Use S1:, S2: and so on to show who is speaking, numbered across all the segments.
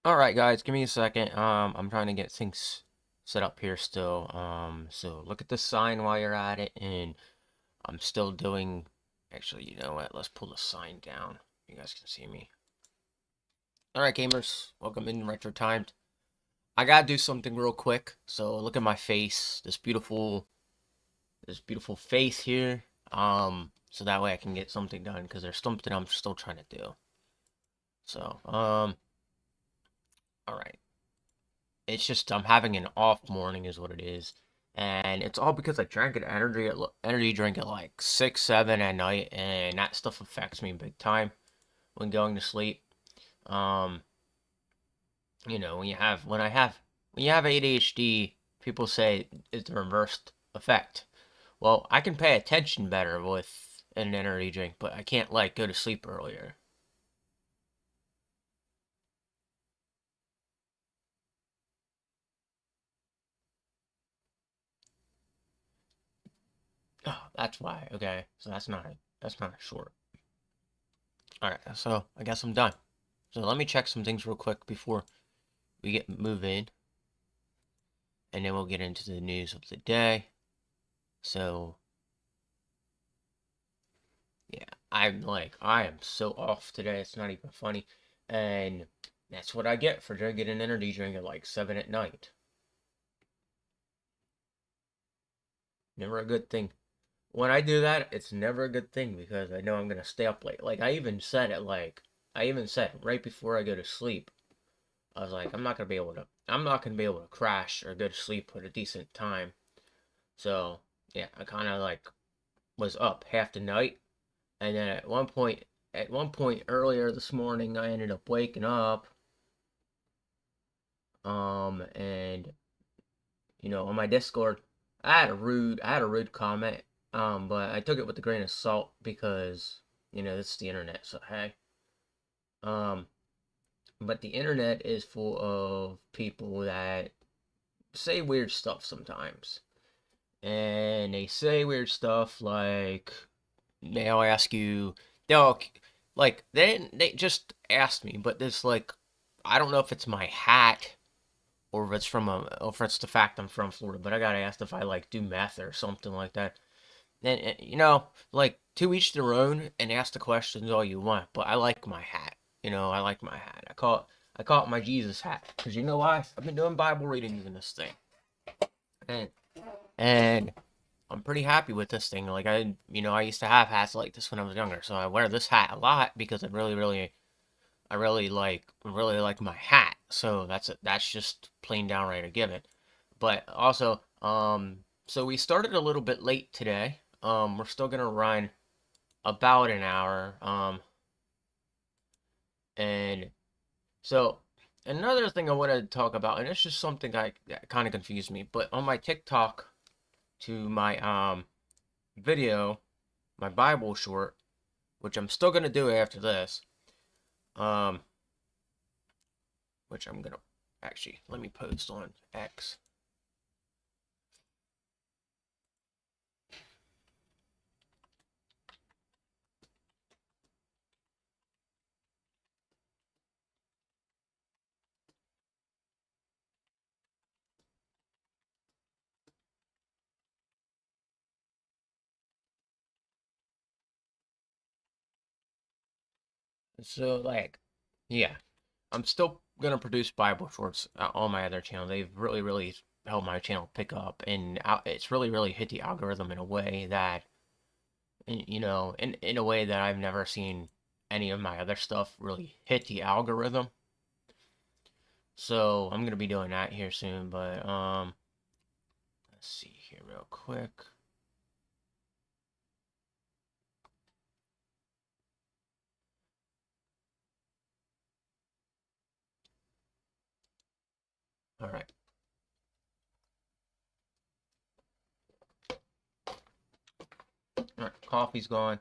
S1: Alright guys, give me a second. I'm trying to get things set up here still. So look at the sign while you're at it, and I'm still doing, actually, you know what, let's pull the sign down. You guys can see me. Alright gamers, welcome in Retro Timed. I gotta do something real quick, so look at my face, this beautiful face here. So that way I can get something done, because there's something I'm still trying to do. So, alright. It's just I'm having an off morning is what it is, and it's all because I drank an energy drink at like 6, 7 at night, and that stuff affects me big time when going to sleep. Um, when you have ADHD, people say it's the reversed effect. Well, I can pay attention better with an energy drink, but I can't like go to sleep earlier. Oh, that's why. Okay, so that's not a short. All right, so I guess I'm done. So let me check some things real quick before we get moving, and then we'll get into the news of the day. So yeah, I am so off today. It's not even funny, and that's what I get for drinking an energy drink at like 7 at night. Never a good thing. When I do that, it's never a good thing because I know I'm gonna stay up late. I even said right before I go to sleep, I was like, I'm not gonna be able to crash or go to sleep at a decent time. So yeah, I kind of like was up half the night, and then at one point earlier this morning, I ended up waking up, and on my Discord, I had a rude comment, but I took it with a grain of salt because this is the internet, so hey, um, but the internet is full of people that say weird stuff sometimes, and they say weird stuff like they'll ask you, they'll like they just asked me, but it's like I don't know if it's my hat or if it's the fact I'm from Florida, but I got asked if I like do meth or something like that. And like to each their own, and ask the questions all you want, but I like my hat. I like my hat. I call it my Jesus hat because you know why? I've been doing Bible readings in this thing, and and I'm pretty happy with this thing. Like I used to have hats like this when I was younger, so I wear this hat a lot because I really like my hat. So that's just plain downright a given. But also, so we started a little bit late today. We're still gonna run about an hour. And so another thing I wanted to talk about, and it's just something that kind of confused me, but on my TikTok to my video, my Bible short, which I'm still gonna do after this, um, which I'm gonna actually let me post on X. So like, yeah, I'm still gonna produce Bible shorts on my other channel. They've really, really helped my channel pick up, and it's really, really hit the algorithm in a way that, in a way that I've never seen any of my other stuff really hit the algorithm. So I'm gonna be doing that here soon, but let's see here real quick. All right, all right, coffee's gone.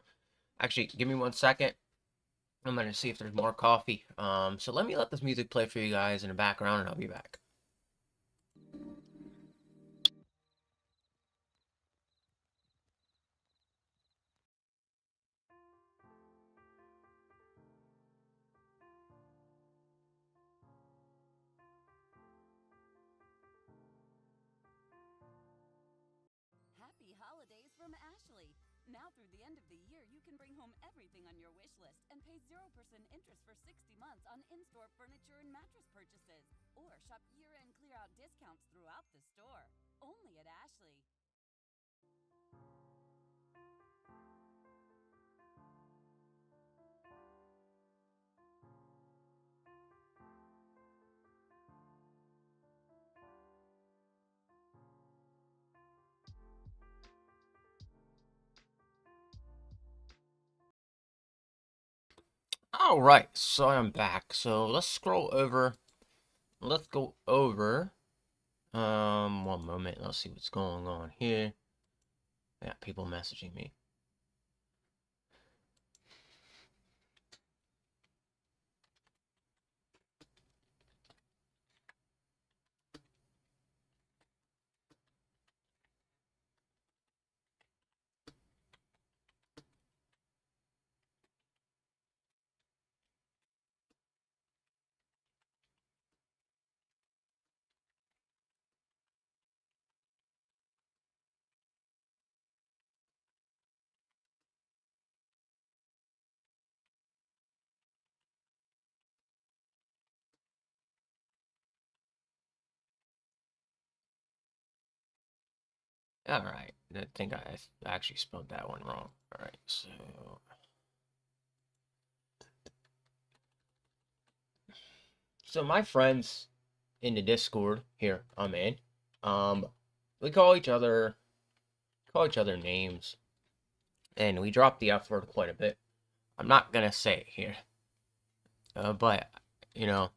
S1: Actually, give me 1 second. I'm gonna see if there's more coffee. So let this music play for you guys in the background, and I'll be back.
S2: from Ashley. Now through the end of the year, you can bring home everything on your wish list and pay 0% interest for 60 months on in-store furniture and mattress purchases. Or shop year-end clear-out discounts throughout the store. Only at Ashley.
S1: All right, so I'm back. So let's scroll over. Let's go over. One moment. Let's see what's going on here. Yeah, people messaging me. All right, I think I actually spelled that one wrong. All right, so my friends in the Discord here I'm in, um, we call each other names, and we drop the F word quite a bit. I'm not gonna say it here, but you know,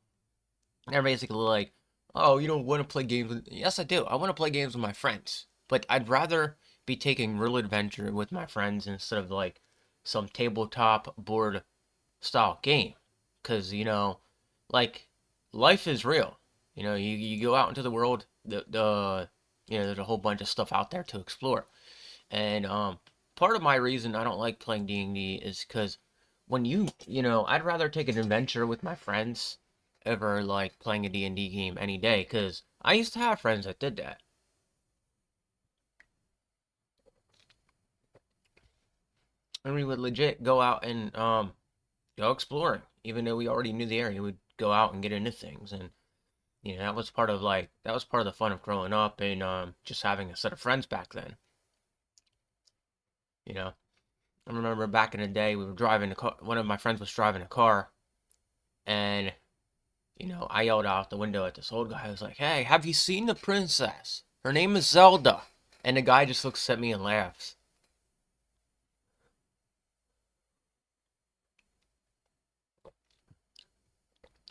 S1: they're basically like, "Oh, you don't want to play games with?" Yes, I do. I want to play games with my friends, but I'd rather be taking real adventure with my friends instead of like some tabletop board style game. Because like life is real. You go out into the world. There's a whole bunch of stuff out there to explore. And part of my reason I don't like playing D&D is because when I'd rather take an adventure with my friends over like playing a D&D game any day. Because I used to have friends that did that. And we would legit go out and go exploring, even though we already knew the area. We'd go out and get into things, and that was part of the fun of growing up and just having a set of friends back then. You know, I remember back in the day we were driving a car. One of my friends was driving a car, and I yelled out the window at this old guy. I was like, "Hey, have you seen the princess? Her name is Zelda." And the guy just looks at me and laughs.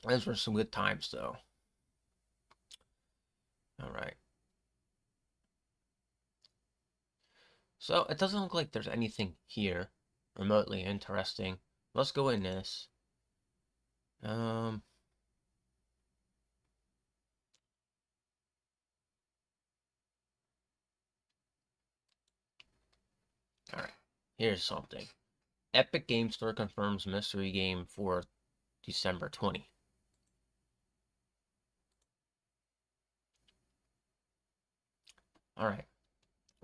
S1: Those were some good times, though. All right. So it doesn't look like there's anything here remotely interesting. Let's go in this. Um, all right. Here's something. Epic Game Store confirms mystery game for December 20. All right.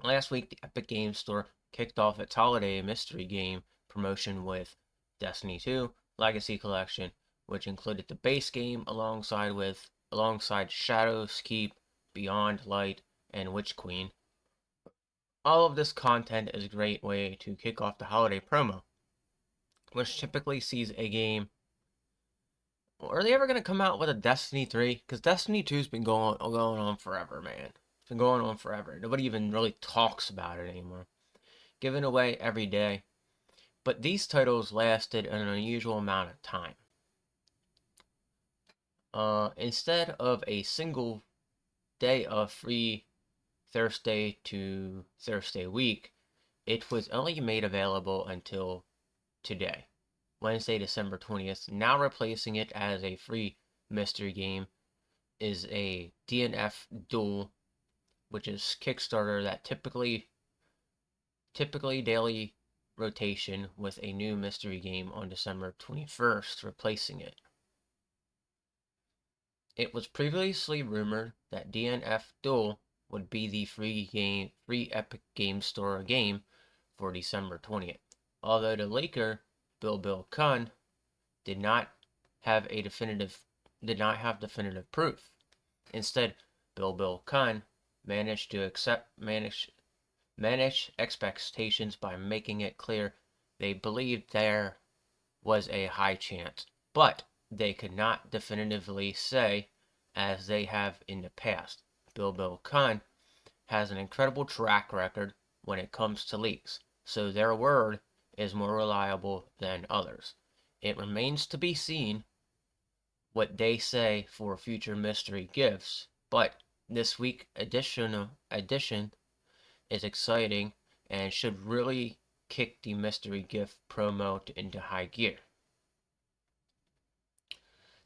S1: Last week, the Epic Game Store kicked off its holiday mystery game promotion with Destiny 2 Legacy Collection, which included the base game alongside Shadows Keep, Beyond Light, and Witch Queen. All of this content is a great way to kick off the holiday promo, which typically sees a game. Are they ever going to come out with a Destiny 3? Because Destiny 2's been going on forever, man. It's been going on forever. Nobody even really talks about it anymore. Given away every day. But these titles lasted an unusual amount of time. Instead of a single day of free Thursday to Thursday week, it was only made available until today, Wednesday, December 20th. Now replacing it as a free mystery game is a DNF Duel, which is Kickstarter that typically daily rotation with a new mystery game on December 21st, replacing it. It was previously rumored that DNF Duel would be the free Epic Game Store game for December 20th. Although the leaker, Bill Kunn, did not have definitive proof. Instead, Bill Kunn managed to manage expectations by making it clear they believed there was a high chance, but they could not definitively say, as they have in the past. Bill Kunn has an incredible track record when it comes to leaks, so their word is more reliable than others. It remains to be seen what they say for future mystery gifts, but this week edition is exciting and should really kick the mystery gift promo into high gear.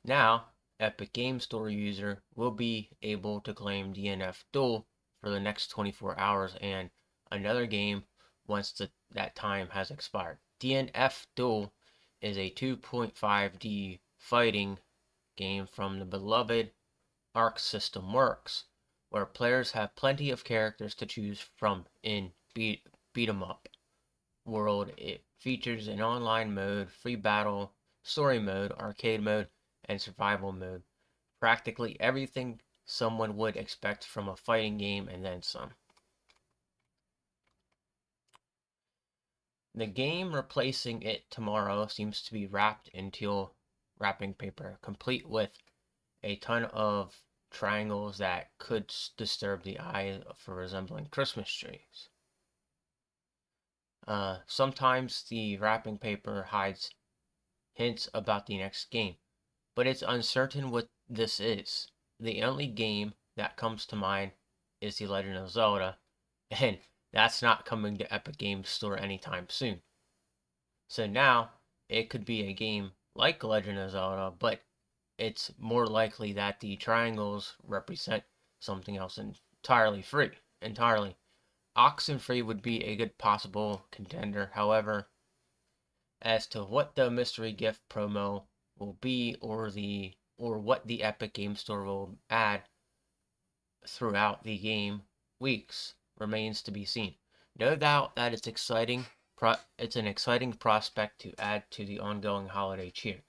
S1: Now, Epic Game Store user will be able to claim DNF Duel for the next 24 hours and another game once that time has expired. DNF Duel is a 2.5D fighting game from the beloved Arc System Works, where players have plenty of characters to choose from in beat 'em up world. It features an online mode, free battle, story mode, arcade mode, and survival mode. Practically everything someone would expect from a fighting game and then some. The game replacing it tomorrow seems to be wrapped in teal wrapping paper, complete with a ton of triangles that could disturb the eye for resembling Christmas trees. Sometimes the wrapping paper hides hints about the next game, but it's uncertain what this is. The only game that comes to mind is The Legend of Zelda, and that's not coming to Epic Games Store anytime soon. So now, it could be a game like Legend of Zelda, but it's more likely that the triangles represent something else entirely. Oxenfree would be a good possible contender. However, as to what the mystery gift promo will be or what the Epic Game Store will add throughout the game weeks remains to be seen. No doubt that it's an exciting prospect to add to the ongoing holiday cheer.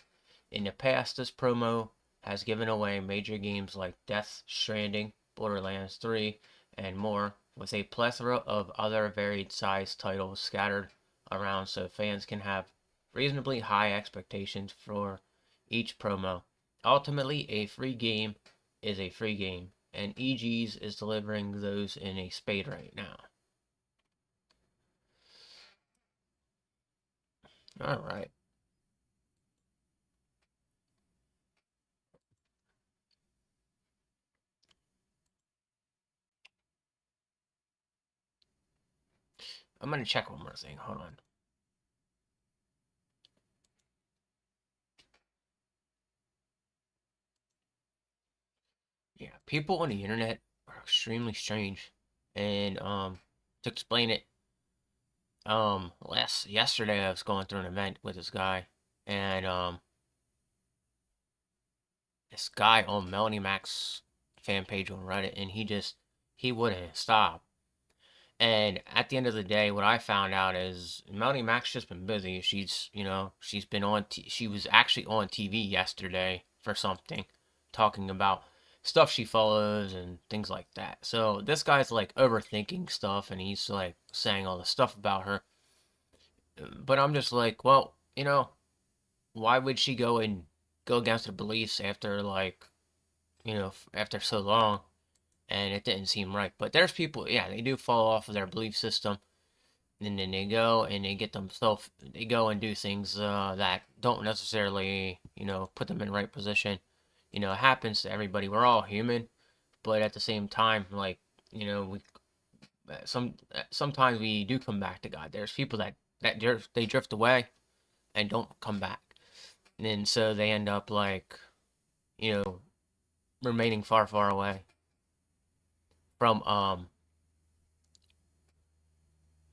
S1: In the past, this promo has given away major games like Death Stranding, Borderlands 3, and more, with a plethora of other varied sized titles scattered around so fans can have reasonably high expectations for each promo. Ultimately, a free game is a free game, and EG's is delivering those in a spade right now. Alright. I'm gonna check one more thing. Hold on. Yeah, people on the internet are extremely strange. And to explain it, yesterday I was going through an event with this guy, and this guy on Melanie Mac's fan page on Reddit, and he wouldn't stop. And at the end of the day, what I found out is Melanie Mac's just been busy. She's been she was actually on TV yesterday for something, talking about stuff she follows and things like that. So this guy's like overthinking stuff, and he's like saying all the stuff about her. But I'm just like, well, why would she go against her beliefs after after so long? And it didn't seem right. But there's people, yeah, they do fall off of their belief system, and then they go and they go and do things that don't necessarily, put them in the right position. It happens to everybody. We're all human, but at the same time, like, we sometimes we do come back to God. There's people that they drift away and don't come back, and so they end up like, you know, remaining far away from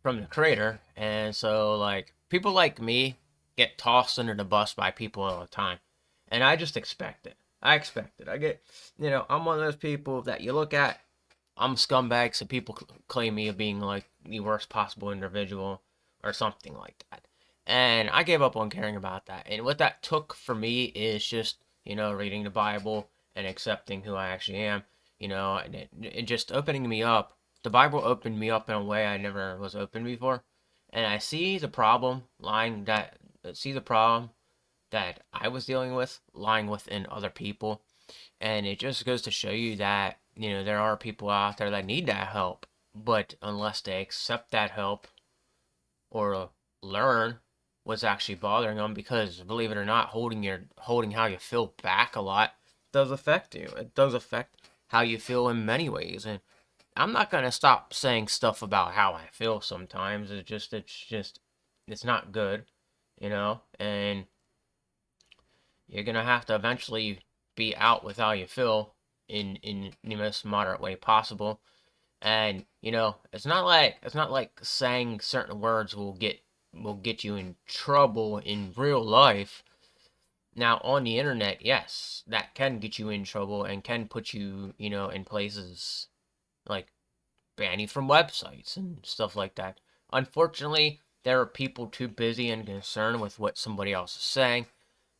S1: from the creator. And so like people like me get tossed under the bus by people all the time, and I just expect it. I expect it. I get, I'm one of those people that you look at. I'm a scumbag, so people claim me of being like the worst possible individual. or something like that. And I gave up on caring about that. And what that took for me is just, reading the Bible and accepting who I actually am, and it just opening me up. The Bible opened me up in a way I never was open before. And I see the problem that I was dealing with lying within other people. And it just goes to show you that, there are people out there that need that help. But unless they accept that help or learn what's actually bothering them, because believe it or not, holding how you feel back a lot does affect you. It does affect how you feel in many ways. And I'm not gonna stop saying stuff about how I feel sometimes. It's not good, and you're gonna have to eventually be out with how you feel in the most moderate way possible. And it's not like saying certain words will get you in trouble in real life. Now on the internet, yes, that can get you in trouble and can put you, in places like ban you from websites and stuff like that. Unfortunately, there are people too busy and concerned with what somebody else is saying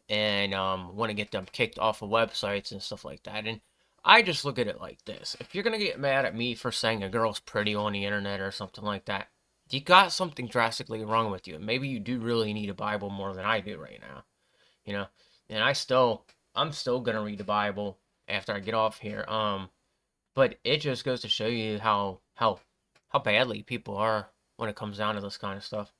S1: and want to get them kicked off of websites and stuff like that. And I just look at it like this: if you're gonna get mad at me for saying a girl's pretty on the internet or something like that, you got something drastically wrong with you. Maybe you do really need a Bible more than I do right now, you know. And I'm still gonna read the Bible after I get off here. But it just goes to show you how badly people are when it comes down to this kind of stuff.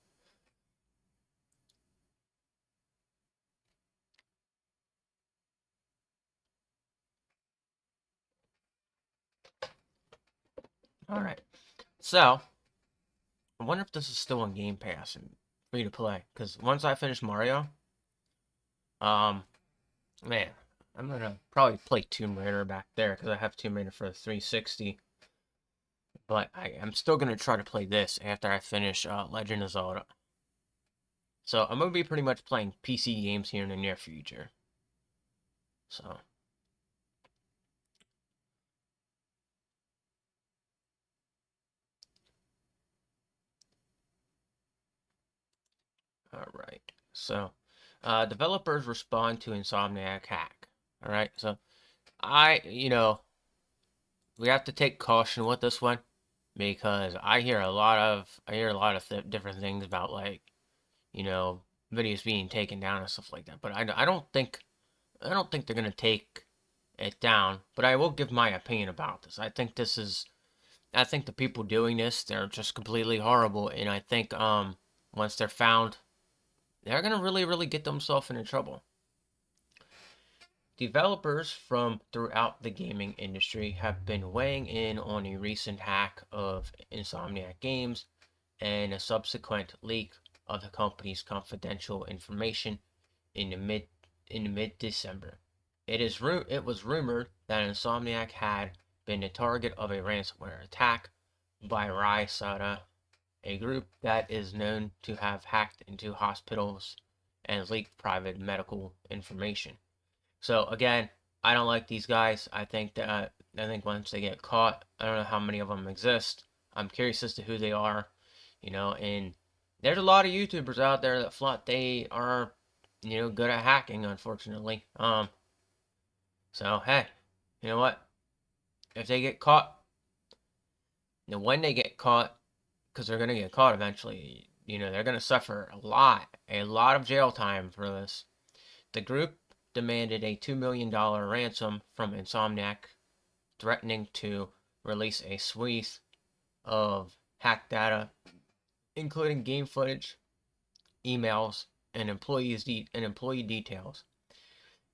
S1: All right, so I wonder if this is still on Game Pass and free to play. Because once I finish Mario, um, man, I'm gonna probably play Tomb Raider back there because I have Tomb Raider for the 360. But I'm still gonna try to play this after I finish Legend of Zelda. So I'm gonna be pretty much playing PC games here in the near future. So, all right. So, developers respond to Insomniac hack. All right. So we have to take caution with this one because I hear a lot of different things about like you know videos being taken down and stuff like that. But I don't think they're gonna take it down. But I will give my opinion about this. I think the people doing this, they're just completely horrible, and I think once they're found, they're gonna really really get themselves into trouble. Developers from throughout the gaming industry have been weighing in on a recent hack of Insomniac Games and a subsequent leak of the company's confidential information in the mid December. It was rumored that Insomniac had been the target of a ransomware attack by Rysata, a group that is known to have hacked into hospitals and leaked private medical information. So again, I don't like these guys. I think once they get caught, I don't know how many of them exist. I'm curious as to who they are, and there's a lot of YouTubers out there that flaunt they are, good at hacking, unfortunately. So hey, you know what? If they get caught, when they get caught, because they're gonna get caught eventually, they're gonna suffer a lot of jail time for this. The group demanded a $2 million ransom from Insomniac, threatening to release a suite of hacked data, including game footage, emails, and employee details.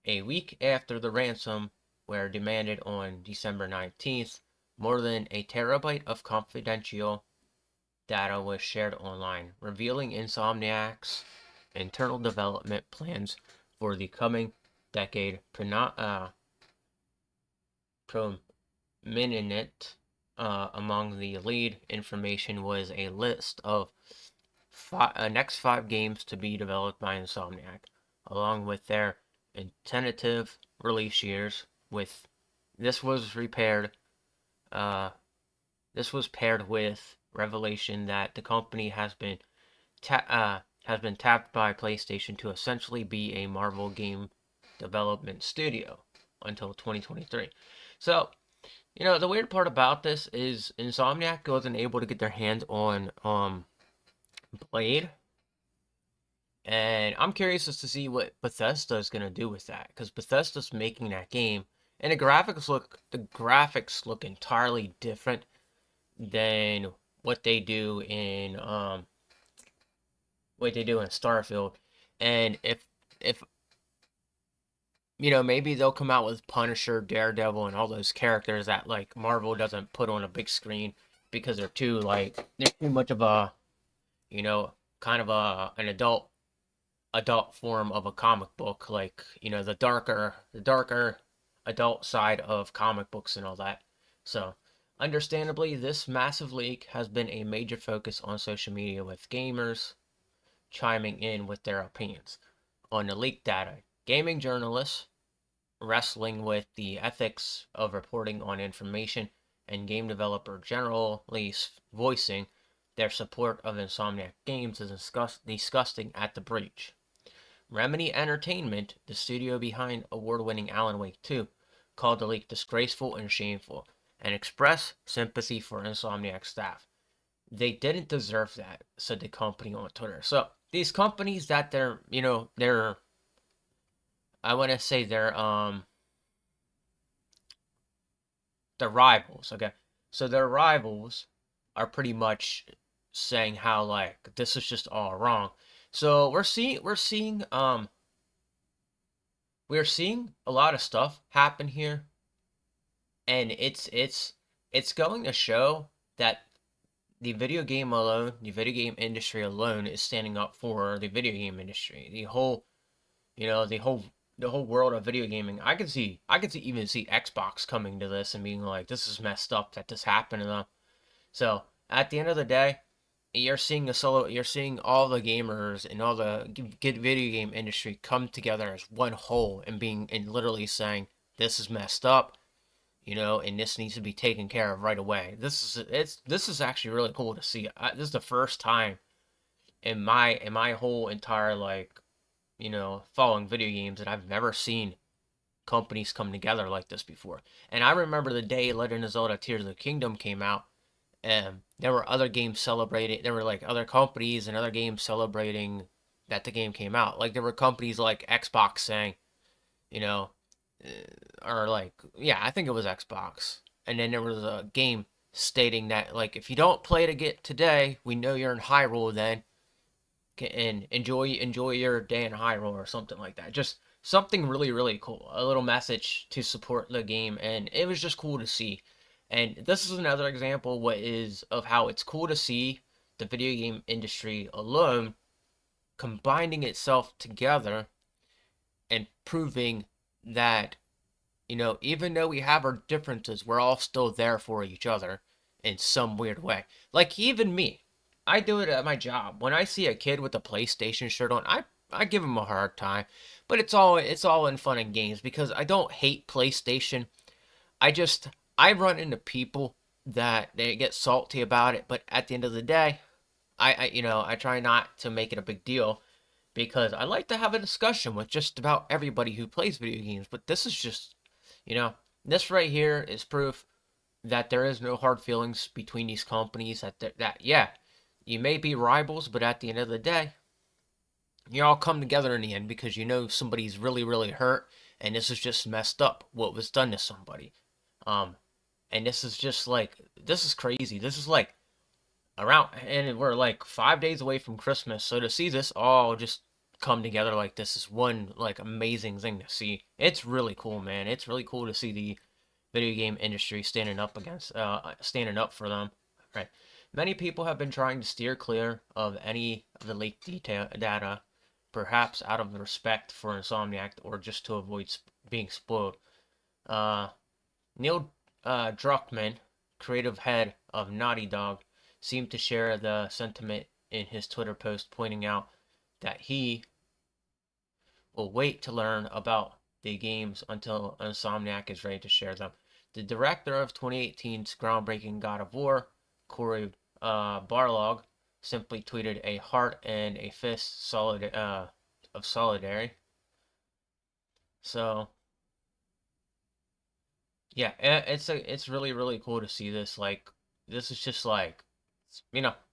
S1: A week after the ransom were demanded on December 19th, more than a terabyte of confidential data was shared online, revealing Insomniac's internal development plans for the coming decade. Prominent among the lead information was a list of next 5 games to be developed by Insomniac, along with their tentative release years. With this was repaired. Uh, this was paired with revelation that the company has been has been tapped by PlayStation to essentially be a Marvel game development studio until 2023. So, the weird part about this is Insomniac wasn't able to get their hands on Blade, and I'm curious as to see what Bethesda is gonna do with that, because Bethesda's making that game, and the graphics look entirely different than what they do in Starfield. And if maybe they'll come out with Punisher, Daredevil, and all those characters that like Marvel doesn't put on a big screen because they're too much of a you know kind of an adult form of a comic book, like the darker adult side of comic books and all that. So understandably, this massive leak has been a major focus on social media, with gamers chiming in with their opinions on the leaked data. Gaming journalists wrestling with the ethics of reporting on information, and game developer generally voicing their support of Insomniac Games is disgusting at the breach. Remedy Entertainment, the studio behind award-winning Alan Wake 2, called the leak disgraceful and shameful, and expressed sympathy for Insomniac staff. They didn't deserve that, said the company on Twitter. So these companies that they're I want to say they're rivals. Okay, so their rivals are pretty much saying how like this is just all wrong. So we're seeing a lot of stuff happen here, and it's going to show that the video game industry alone is standing up for the video game industry. You know, the whole world of video gaming. Even see Xbox coming to this and being like, this is messed up that this happened to them. So at the end of the day, you're seeing all the gamers and all the video game industry come together as one whole and literally saying this is messed up, and this needs to be taken care of right away. This is actually really cool to see. This is the first time in my whole entire following video games that I've never seen companies come together like this before. And I remember the day Legend of Zelda Tears of the Kingdom came out, and there were other games celebrating. There were like other companies and other games celebrating that the game came out. Like there were companies like Xbox saying, you know, or like, yeah, I think it was Xbox. And then there was a game stating that like if you don't play it again today, we know you're in Hyrule then, and enjoy your day in Hyrule or something like that. Just something really really cool, a little message to support the game, and it was just cool to see. And this is another example of how it's cool to see the video game industry alone combining itself together and proving that even though we have our differences, we're all still there for each other in some weird way. Like even me, I do it at my job. When I see a kid with a PlayStation shirt on, I give him a hard time, but it's all in fun and games because I don't hate PlayStation. I run into people that they get salty about it, but at the end of the day, I try not to make it a big deal because I like to have a discussion with just about everybody who plays video games. But this is just, you know, this right here is proof that there is no hard feelings between these companies. That yeah, you may be rivals, but at the end of the day, you all come together in the end because somebody's really really hurt, and this is just messed up what was done to somebody. Um, and this is crazy. This is like and we're like 5 days away from Christmas. So to see this all just come together like this is one like amazing thing to see. It's really cool, man. It's really cool to see the video game industry standing up for them. Right. Many people have been trying to steer clear of any of the leaked data, perhaps out of respect for Insomniac or just to avoid being spoiled. Uh, Neil Druckmann, creative head of Naughty Dog, seemed to share the sentiment in his Twitter post, pointing out that he will wait to learn about the games until Insomniac is ready to share them. The director of 2018's groundbreaking God of War, Corey Barlog, simply tweeted a heart and a fist of solidarity. So yeah, it's really really cool to see this. Like this is just like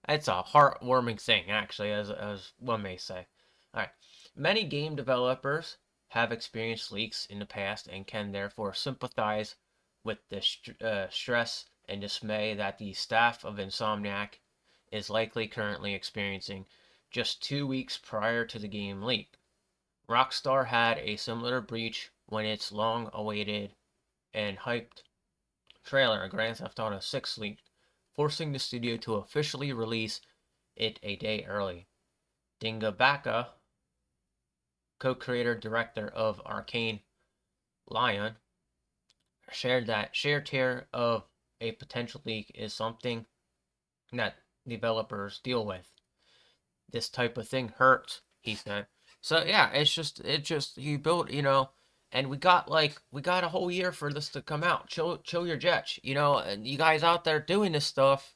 S1: it's a heartwarming thing actually, as one may say. All right, many game developers have experienced leaks in the past and can therefore sympathize with the stress and dismay that the staff of Insomniac is likely currently experiencing. Just 2 weeks prior to the game leak, Rockstar had a similar breach when its long-awaited and hyped trailer Grand Theft Auto 6 leaked, forcing the studio to officially release it a day early. Dinga Baka, co-creator director of Arcane Lion, shared tear of a potential leak is something that developers deal with. This type of thing hurts, he said. So yeah, it just he built, and we got a whole year for this to come out. Chill your jets, and you guys out there doing this stuff.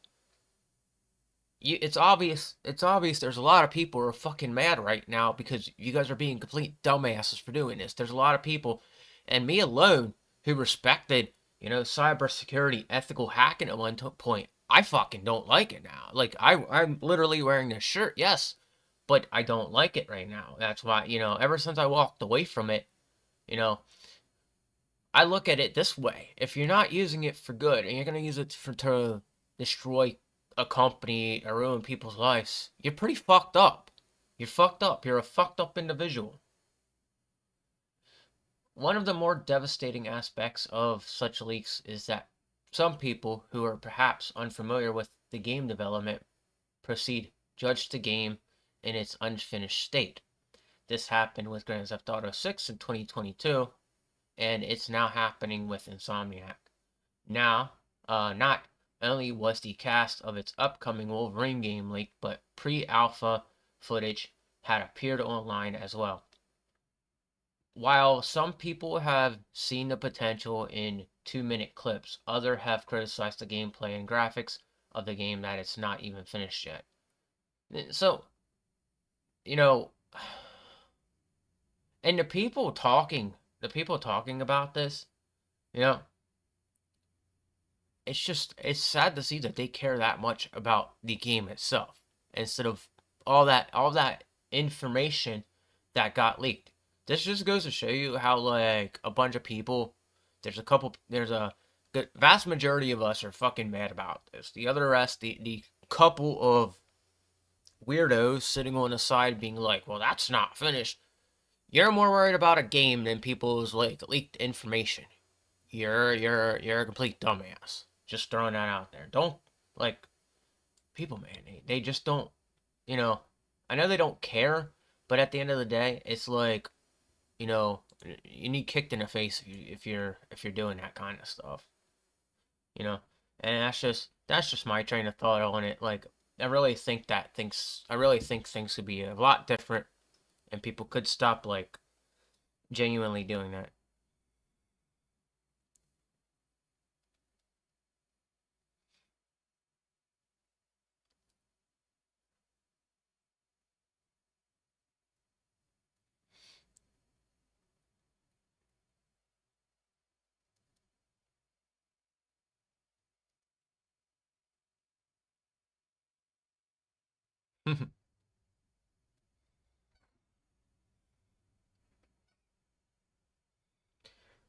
S1: It's obvious there's a lot of people who are fucking mad right now because you guys are being complete dumbasses for doing this. There's a lot of people, and me alone, who respected, cybersecurity, ethical hacking at one point. I fucking don't like it now. Like I'm literally wearing this shirt, yes, but I don't like it right now. That's why, ever since I walked away from it, you know, I look at it this way. If you're not using it for good and you're going to use it to destroy a company or ruin people's lives, you're pretty fucked up. You're fucked up. You're a fucked up individual. One of the more devastating aspects of such leaks is that some people who are perhaps unfamiliar with the game development proceed judge the game in its unfinished state. This happened with Grand Theft Auto 6 in 2022, and it's now happening with Insomniac. Now, not only was the cast of its upcoming Wolverine game leaked, but pre-alpha footage had appeared online as well. While some people have seen the potential in 2-minute clips, others have criticized the gameplay and graphics of the game that it's not even finished yet. So, you know, and the people talking about this, you know, it's sad to see that they care that much about the game itself instead of all that information that got leaked. This just goes to show you how like a bunch of people, there's a good vast majority of us are fucking mad about this. The other rest, the couple of weirdos sitting on the side being like, well, that's not finished. You're more worried about a game than people's like leaked information. You're a complete dumbass. Just throwing that out there. Don't like people, man. They just don't. You know, I know they don't care, but at the end of the day, it's like you know you need kicked in the face if you're doing that kind of stuff. You know, and that's just my train of thought on it. Like I really think things could be a lot different, and people could stop like genuinely doing that.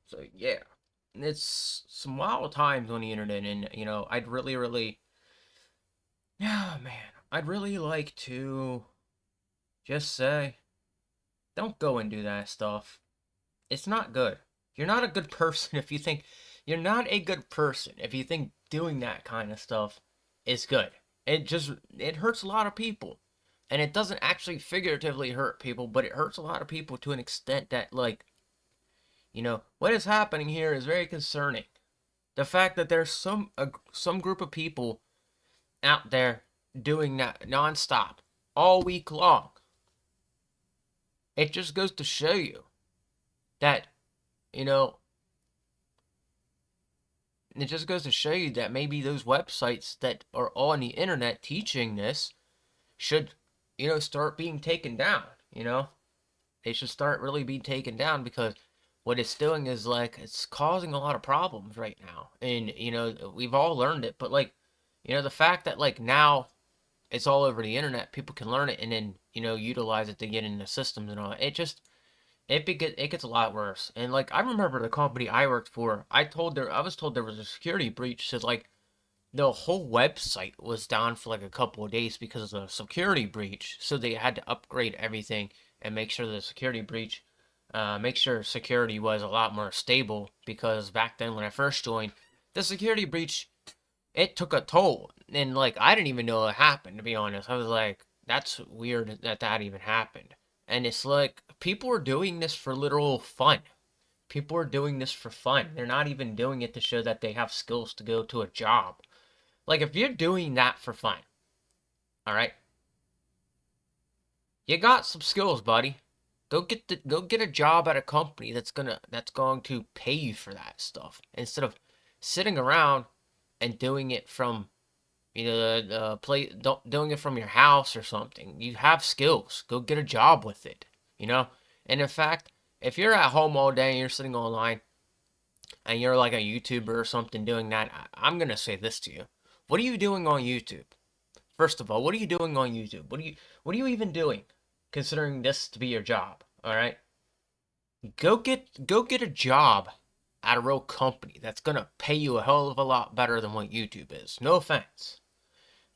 S1: So yeah, it's some wild times on the internet, and I'd really, really, yeah, man, I'd really like to just say, don't go and do that stuff. It's not good. You're not a good person if you think you're not a good person if you think doing that kind of stuff is good. It hurts a lot of people. And it doesn't actually figuratively hurt people, but it hurts a lot of people to an extent that like, what is happening here is very concerning. The fact that there's some group of people out there doing that nonstop all week long. It just goes to show you that, you know, it just goes to show you that maybe those websites that are on the internet teaching this should, start being taken down. They should start really being taken down because what it's doing is like it's causing a lot of problems right now. And we've all learned it, but like, the fact that like now it's all over the internet, people can learn it and then utilize it to get into systems and all. It gets a lot worse. And like I remember the company I worked for, I was told there was a security breach. So like the whole website was down for like a couple of days because of the security breach. So they had to upgrade everything and make sure security was a lot more stable. Because back then when I first joined, the security breach, it took a toll. And like I didn't even know it happened, to be honest. I was like, that's weird that even happened. And it's like people are doing this for literal fun. People are doing this for fun. They're not even doing it to show that they have skills to go to a job. Like if you're doing that for fun, all right, you got some skills, buddy. Go get a job at a company that's going to pay you for that stuff instead of sitting around and doing it from the play doing it from your house or something. You have skills. Go get a job with it. And in fact, if you're at home all day and you're sitting online and you're like a YouTuber or something doing that, I'm gonna say this to you. What are you doing on YouTube? First of all, what are you doing on YouTube? What are you even doing? Considering this to be your job, all right? Go get a job at a real company that's gonna pay you a hell of a lot better than what YouTube is. No offense,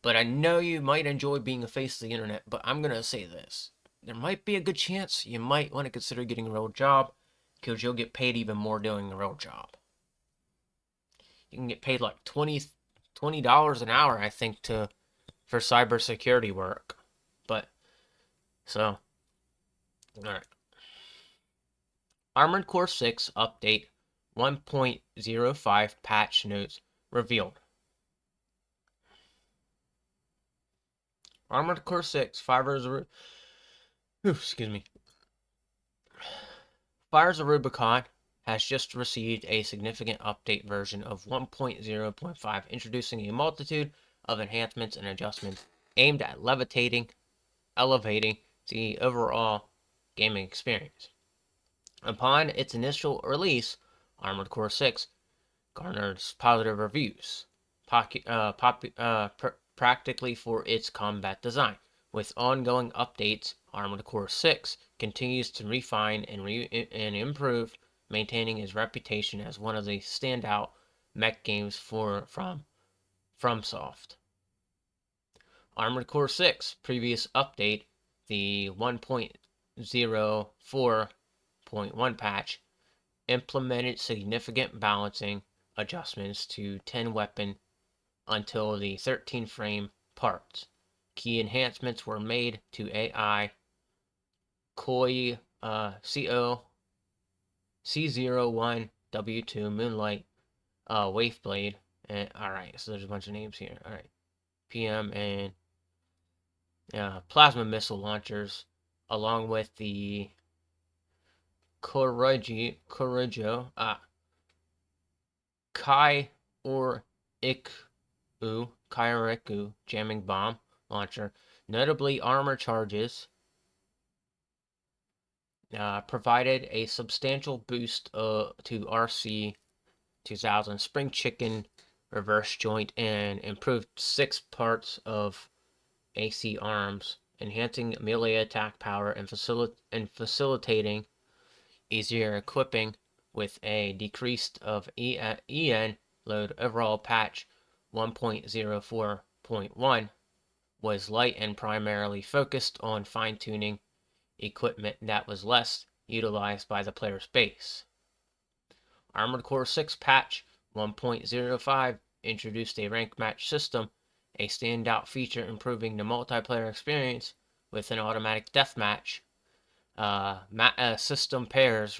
S1: but I know you might enjoy being a face of the internet. But I'm gonna say this: there might be a good chance you might want to consider getting a real job because you'll get paid even more doing a real job. You can get paid like $20 an hour, I think, for cybersecurity work. But so, all right. Armored Core 6 update 1.05 patch notes revealed. Armored Core 6 Fires of Rubicon has just received a significant update version of 1.0.5, introducing a multitude of enhancements and adjustments aimed at elevating the overall gaming experience. Upon its initial release, Armored Core 6 garnered positive reviews, practically for its combat design. With ongoing updates, Armored Core 6 continues to refine and improve, maintaining its reputation as one of the standout mech games from FromSoft. Armored Core 6 previous update, the 1.04.1 patch, implemented significant balancing adjustments to 10 weapon until the 13 frame parts. Key enhancements were made to AI, Koi C01W2 Moonlight, Waveblade, and alright, so there's a bunch of names here. Alright, PM and plasma missile launchers, along with the Korijo Kai or Kyoriku jamming bomb launcher. Notably, armor charges provided a substantial boost to RC 2000 Spring Chicken reverse joint and improved 6 parts of AC arms, enhancing melee attack power and facilitating easier equipping with a decreased of EN load. Overall patch 1.04.1 was light and primarily focused on fine-tuning equipment that was less utilized by the player's base. Armored Core 6 patch 1.05 introduced a rank match system, a standout feature improving the multiplayer experience with an automatic deathmatch. System pairs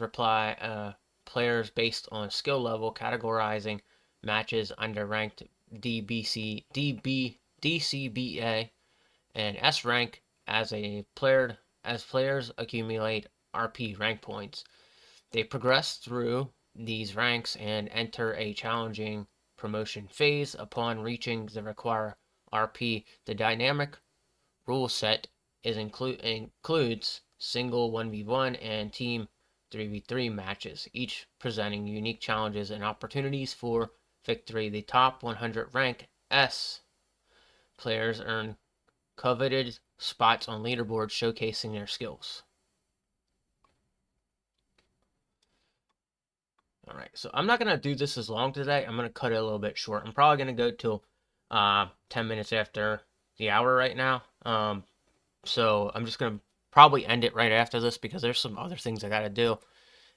S1: players based on skill level, categorizing matches under ranked DCBA and S rank as players accumulate RP rank points. They progress through these ranks and enter a challenging promotion phase. Upon reaching the required RP, the dynamic rule set includes single 1v1 and team 3v3 matches, each presenting unique challenges and opportunities for victory. The top 100 rank S players earn coveted spots on leaderboards showcasing their skills. Alright, so I'm not going to do this as long today. I'm going to cut it a little bit short. I'm probably going to go till 10 minutes after the hour right now. So I'm just going to probably end it right after this because there's some other things I got to do.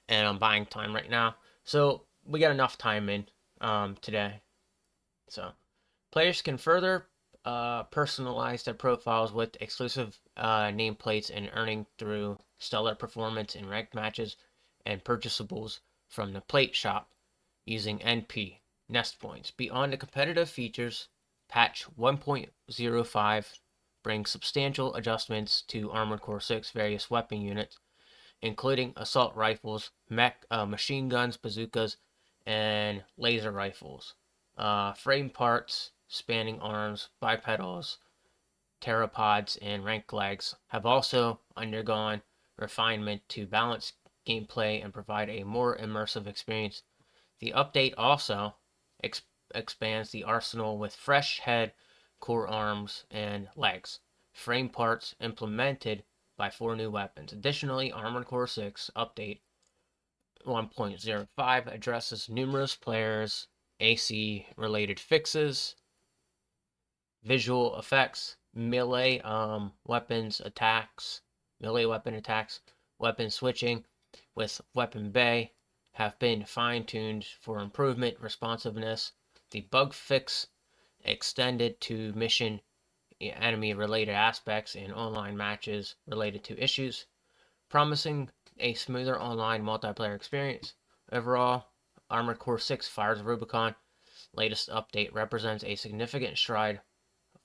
S1: And I'm buying time right now. So we got enough time in today. So players can further personalize their profiles with exclusive nameplates and earning through stellar performance in ranked matches and purchasables from the plate shop using NP nest points. Beyond the competitive features, patch 1.05 brings substantial adjustments to Armored Core 6 various weapon units, including assault rifles, machine guns, bazookas, and laser rifles. Frame parts spanning arms, bipedals, pteropods, and rank legs have also undergone refinement to balance gameplay and provide a more immersive experience. The update also expands the arsenal with fresh head, core arms, and legs. Frame parts implemented by 4 new weapons. Additionally, Armored Core 6 Update 1.05 addresses numerous players' AC-related fixes, visual effects, melee weapons attacks, melee weapon attacks, weapon switching with weapon bay have been fine-tuned for improvement responsiveness. The bug fix extended to mission enemy-related aspects and online matches related to issues, promising a smoother online multiplayer experience. Overall, Armored Core 6 Fires of Rubicon latest update represents a significant stride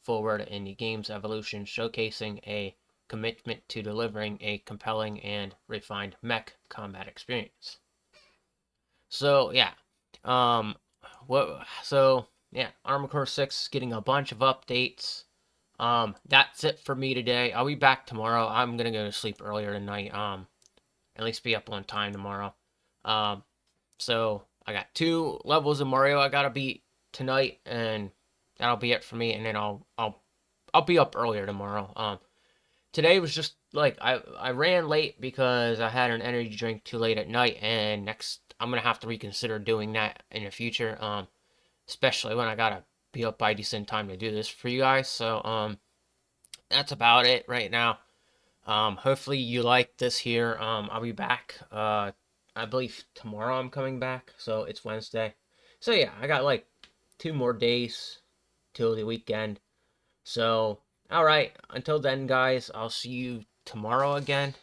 S1: forward in the game's evolution, showcasing a commitment to delivering a compelling and refined mech combat experience. So yeah, Armored Core 6 is getting a bunch of updates. That's it for me today. I'll be back tomorrow. I'm gonna go to sleep earlier tonight. At least be up on time tomorrow. So I got 2 levels of Mario I gotta beat tonight, and that'll be it for me. And then I'll be up earlier tomorrow. Today was just like I ran late because I had an energy drink too late at night, and next I'm gonna have to reconsider doing that in the future. Especially when I gotta be up by decent time to do this for you guys. So that's about it right now. Hopefully you like this here. I'll be back. I believe tomorrow I'm coming back, so it's Wednesday. So yeah, I got like 2 more days till the weekend. So alright, until then guys, I'll see you tomorrow again.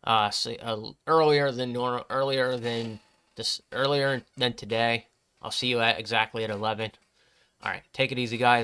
S1: Earlier than normal, earlier than today. I'll see you at exactly at 11. Alright, take it easy guys.